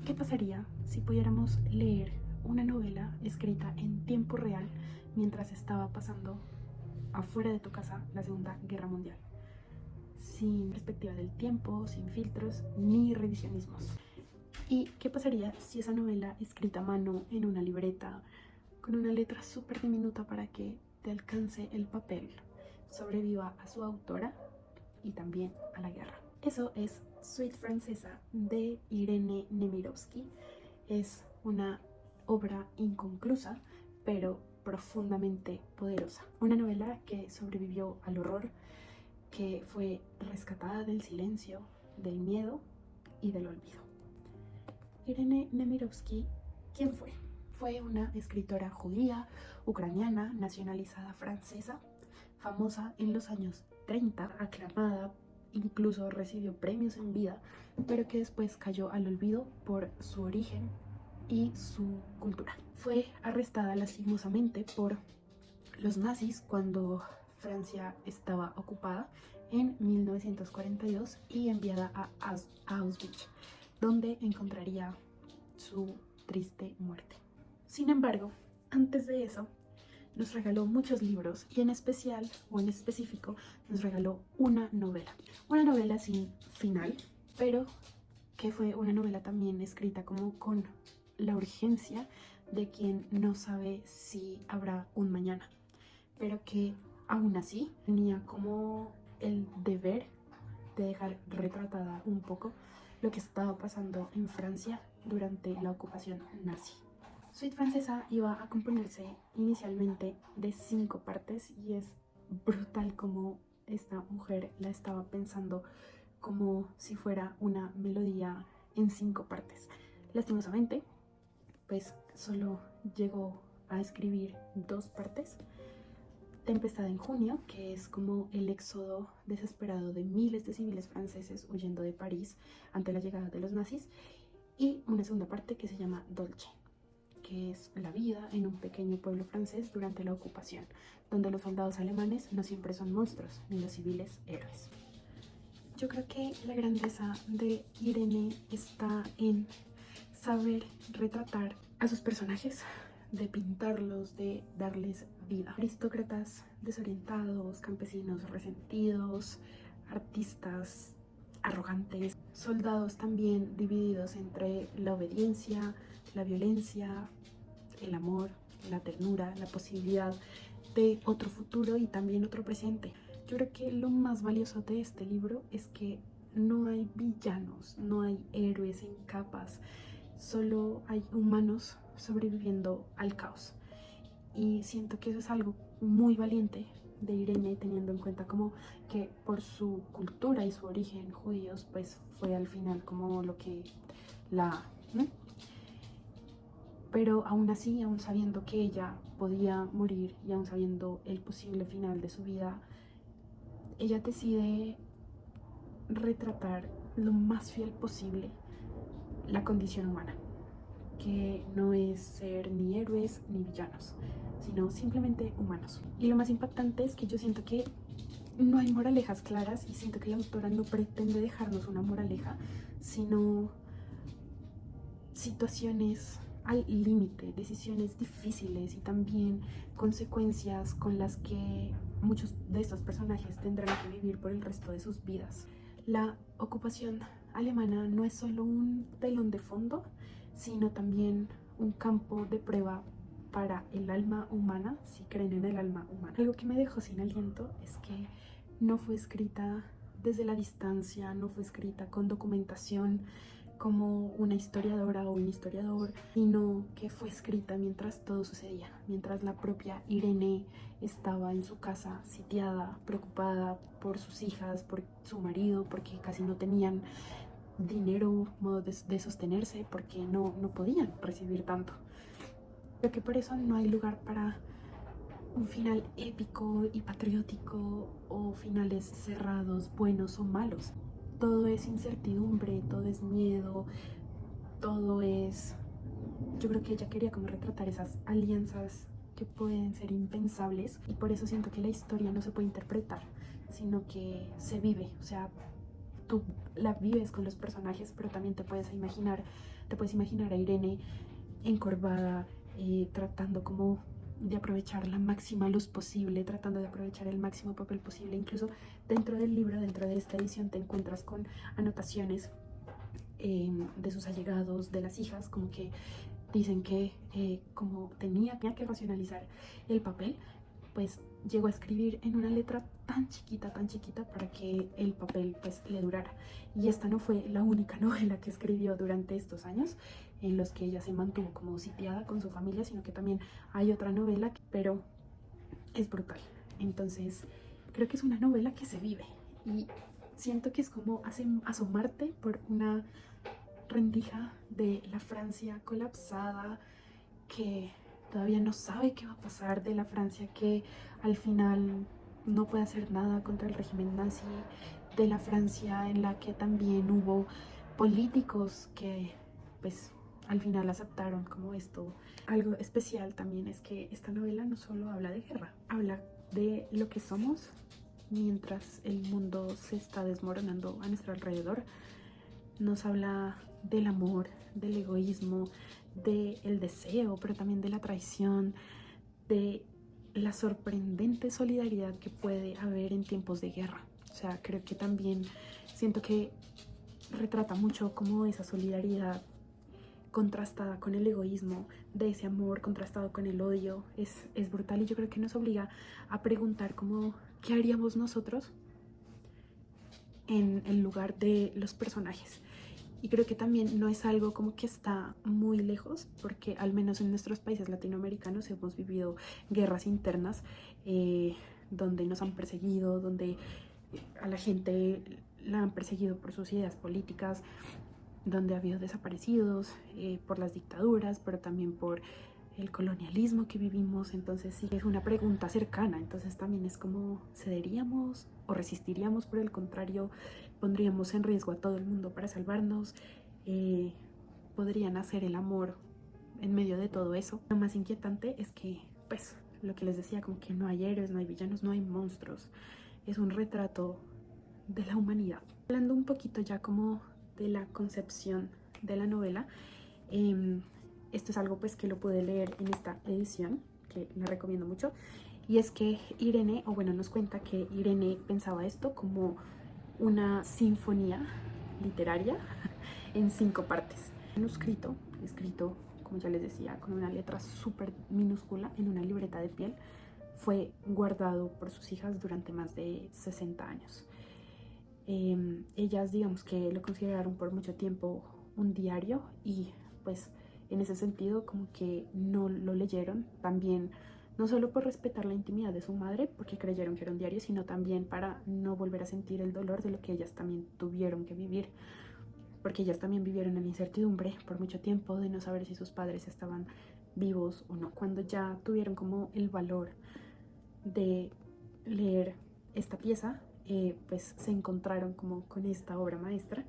¿Qué pasaría si pudiéramos leer una novela escrita en tiempo real mientras estaba pasando afuera de tu casa la Segunda Guerra Mundial? Sin perspectiva del tiempo, sin filtros ni revisionismos. ¿Y qué pasaría si esa novela escrita a mano en una libreta, con una letra súper diminuta para que te alcance el papel, sobreviva a su autora y también a la guerra? Eso es Suite Francesa de Irene Nemirovsky. Es una obra inconclusa, pero profundamente poderosa. Una novela que sobrevivió al horror, que fue rescatada del silencio, del miedo y del olvido. Irene Nemirovsky, ¿quién fue? Fue una escritora judía, ucraniana, nacionalizada francesa, famosa en los años 30, aclamada, incluso recibió premios en vida, pero que después cayó al olvido por su origen y su cultura. Fue arrestada lastimosamente por los nazis cuando Francia estaba ocupada en 1942 y enviada a Auschwitz, donde encontraría su triste muerte. Sin embargo, antes de eso, nos regaló muchos libros y en especial, o en específico, nos regaló una novela sin final, pero que fue una novela también escrita como con la urgencia de quien no sabe si habrá un mañana, pero que aún así tenía como el deber de dejar retratada un poco lo que estaba pasando en Francia durante la ocupación nazi. Suite Francesa iba a componerse inicialmente de 5 partes y es brutal como esta mujer la estaba pensando como si fuera una melodía en 5 partes. Lastimosamente, pues solo llegó a escribir 2 partes. Tempestad en junio, que es como el éxodo desesperado de miles de civiles franceses huyendo de París ante la llegada de los nazis, y una segunda parte que se llama Dolce, que es la vida en un pequeño pueblo francés durante la ocupación, donde los soldados alemanes no siempre son monstruos, ni los civiles héroes. Yo creo que la grandeza de Irene está en saber retratar a sus personajes, de pintarlos, de darles vida. Aristócratas desorientados, campesinos resentidos, artistas arrogantes, soldados también divididos entre la obediencia, la violencia, el amor, la ternura, la posibilidad de otro futuro y también otro presente. Yo creo que lo más valioso de este libro es que no hay villanos, no hay héroes en capas, solo hay humanos sobreviviendo al caos. Y siento que eso es algo muy valiente de Irene, teniendo en cuenta como que por su cultura y su origen judíos, pues fue al final como lo que la... ¿no? Pero aún así, aún sabiendo que ella podía morir y aún sabiendo el posible final de su vida, ella decide retratar lo más fiel posible la condición humana, que no es ser ni héroes ni villanos, sino simplemente humanos. Y lo más impactante es que yo siento que no hay moralejas claras y siento que la autora no pretende dejarnos una moraleja, sino situaciones al límite, decisiones difíciles y también consecuencias con las que muchos de estos personajes tendrán que vivir por el resto de sus vidas. La ocupación alemana no es solo un telón de fondo, sino también un campo de prueba para el alma humana, si creen en el alma humana. Algo que me dejó sin aliento es que no fue escrita desde la distancia, no fue escrita con documentación como una historiadora o un historiador, sino que fue escrita mientras todo sucedía, mientras la propia Irene estaba en su casa sitiada, preocupada por sus hijas, por su marido, porque casi no tenían dinero, modo de sostenerse, porque no podían recibir tanto. Creo que por eso no hay lugar para un final épico y patriótico o finales cerrados, buenos o malos. Todo es incertidumbre, todo es miedo, todo es... Yo creo que ella quería como retratar esas alianzas que pueden ser impensables y por eso siento que la historia no se puede interpretar, sino que se vive. O sea, tú la vives con los personajes, pero también te puedes imaginar a Irene encorvada, tratando como de aprovechar la máxima luz posible, tratando de aprovechar el máximo papel posible. Incluso dentro del libro, dentro de esta edición, te encuentras con anotaciones de sus allegados, de las hijas, como que dicen que como tenía que racionalizar el papel, pues llegó a escribir en una letra tan chiquita para que el papel pues le durara. Y esta no fue la única novela que escribió durante estos años en los que ella se mantuvo como sitiada con su familia, sino que también hay otra novela, pero es brutal. Entonces creo que es una novela que se vive y siento que es como asomarte por una rendija de la Francia colapsada, que todavía no sabe qué va a pasar, de la Francia que al final no puede hacer nada contra el régimen nazi, de la Francia en la que también hubo políticos que pues al final aceptaron como esto. Algo especial también es que esta novela no solo habla de guerra, habla de lo que somos mientras el mundo se está desmoronando a nuestro alrededor. Nos habla del amor, del egoísmo, del deseo, pero también de la traición, de la sorprendente solidaridad que puede haber en tiempos de guerra. O sea, creo que también siento que retrata mucho como esa solidaridad contrastada con el egoísmo, de ese amor contrastado con el odio. Es brutal y yo creo que nos obliga a preguntar como, ¿qué haríamos nosotros en el lugar de los personajes? Y creo que también no es algo como que está muy lejos, porque al menos en nuestros países latinoamericanos hemos vivido guerras internas, donde nos han perseguido, donde a la gente la han perseguido por sus ideas políticas, donde ha habido desaparecidos por las dictaduras, pero también por el colonialismo que vivimos. Entonces sí es una pregunta cercana. Entonces también es como, ¿cederíamos o resistiríamos? Por el contrario, pondríamos en riesgo a todo el mundo para salvarnos. Podrían hacer el amor en medio de todo eso. Lo más inquietante es que, pues, lo que les decía, como que no hay héroes, no hay villanos, no hay monstruos. Es un retrato de la humanidad. Hablando un poquito ya como de la concepción de la novela, esto es algo pues que lo pude leer en esta edición, que la recomiendo mucho, y es que Irene, o bueno, nos cuenta que Irene pensaba esto como una sinfonía literaria en 5 partes. Manuscrito, escrito, como ya les decía, con una letra súper minúscula en una libreta de piel, fue guardado por sus hijas durante más de 60 años. Ellas, digamos que lo consideraron por mucho tiempo un diario y pues en ese sentido como que no lo leyeron, también no solo por respetar la intimidad de su madre, porque creyeron que era un diario, sino también para no volver a sentir el dolor de lo que ellas también tuvieron que vivir, porque ellas también vivieron en la incertidumbre por mucho tiempo de no saber si sus padres estaban vivos o no. Cuando ya tuvieron como el valor de leer esta pieza, pues se encontraron como con esta obra maestra,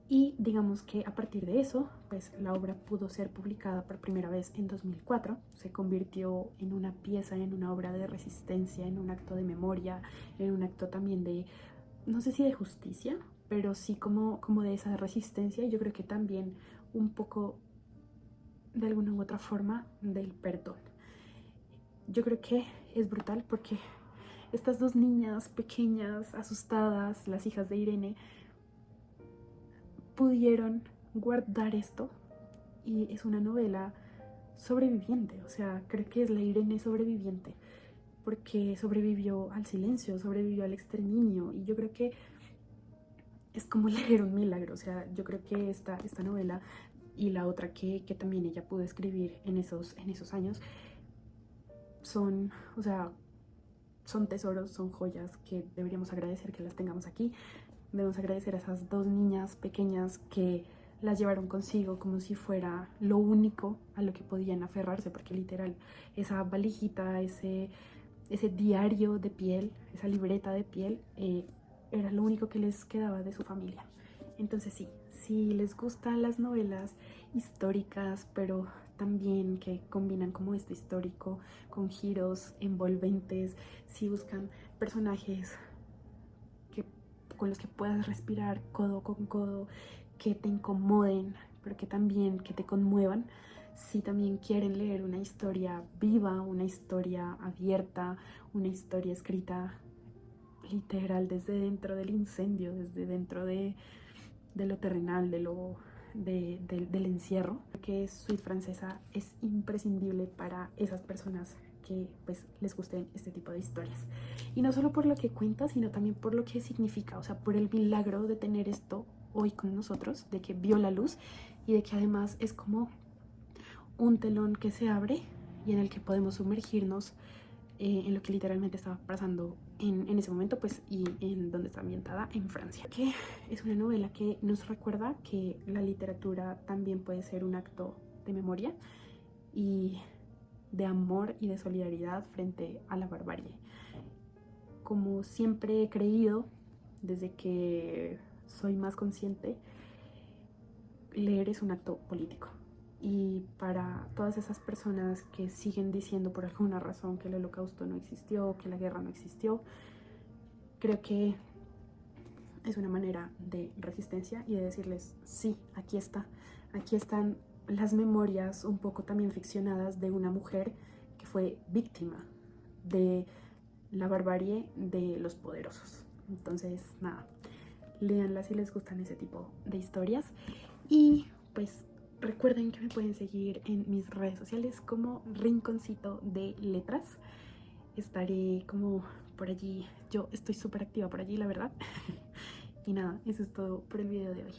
y digamos que a partir de eso pues la obra pudo ser publicada por primera vez en 2004. Se convirtió en una pieza, en una obra de resistencia, en un acto de memoria, en un acto también de, no sé si de justicia, pero sí como de esa resistencia, y yo creo que también un poco de alguna u otra forma del perdón. Yo creo que es brutal porque estas 2 niñas pequeñas, asustadas, las hijas de Irene, pudieron guardar esto, y es una novela sobreviviente. O sea, creo que es la Irene sobreviviente, porque sobrevivió al silencio, sobrevivió al exterminio, y yo creo que es como leer un milagro. O sea, yo creo que esta novela y la otra que también ella pudo escribir en esos años son, o sea, son tesoros, son joyas que deberíamos agradecer que las tengamos aquí. Debemos agradecer a esas 2 niñas pequeñas que las llevaron consigo como si fuera lo único a lo que podían aferrarse, porque literal esa valijita, ese diario de piel, esa libreta de piel, era lo único que les quedaba de su familia. Entonces sí, si les gustan las novelas históricas, pero también que combinan como esto histórico con giros envolventes, si buscan personajes que con los que puedas respirar codo con codo, que te incomoden, pero que también que te conmuevan. Si también quieren leer una historia viva, una historia abierta, una historia escrita literal desde dentro del incendio, desde dentro de lo terrenal, del encierro, que Suite Francesa es imprescindible para esas personas que pues les gusten este tipo de historias. Y no solo por lo que cuenta, sino también por lo que significa, o sea, por el milagro de tener esto hoy con nosotros, de que vio la luz y de que además es como un telón que se abre y en el que podemos sumergirnos en lo que literalmente estaba pasando en ese momento, pues, y en donde está ambientada, en Francia. Que es una novela que nos recuerda que la literatura también puede ser un acto de memoria y de amor y de solidaridad frente a la barbarie. Como siempre he creído, desde que soy más consciente, leer es un acto político. Y para todas esas personas que siguen diciendo por alguna razón que el holocausto no existió, que la guerra no existió, creo que es una manera de resistencia y de decirles, sí, aquí está, aquí están las memorias un poco también ficcionadas de una mujer que fue víctima de la barbarie de los poderosos. Entonces, nada, léanlas si les gustan ese tipo de historias. Y pues recuerden que me pueden seguir en mis redes sociales como Rinconcito de Letras. Estaré como por allí, yo estoy súper activa por allí, la verdad. Y nada, eso es todo por el video de hoy.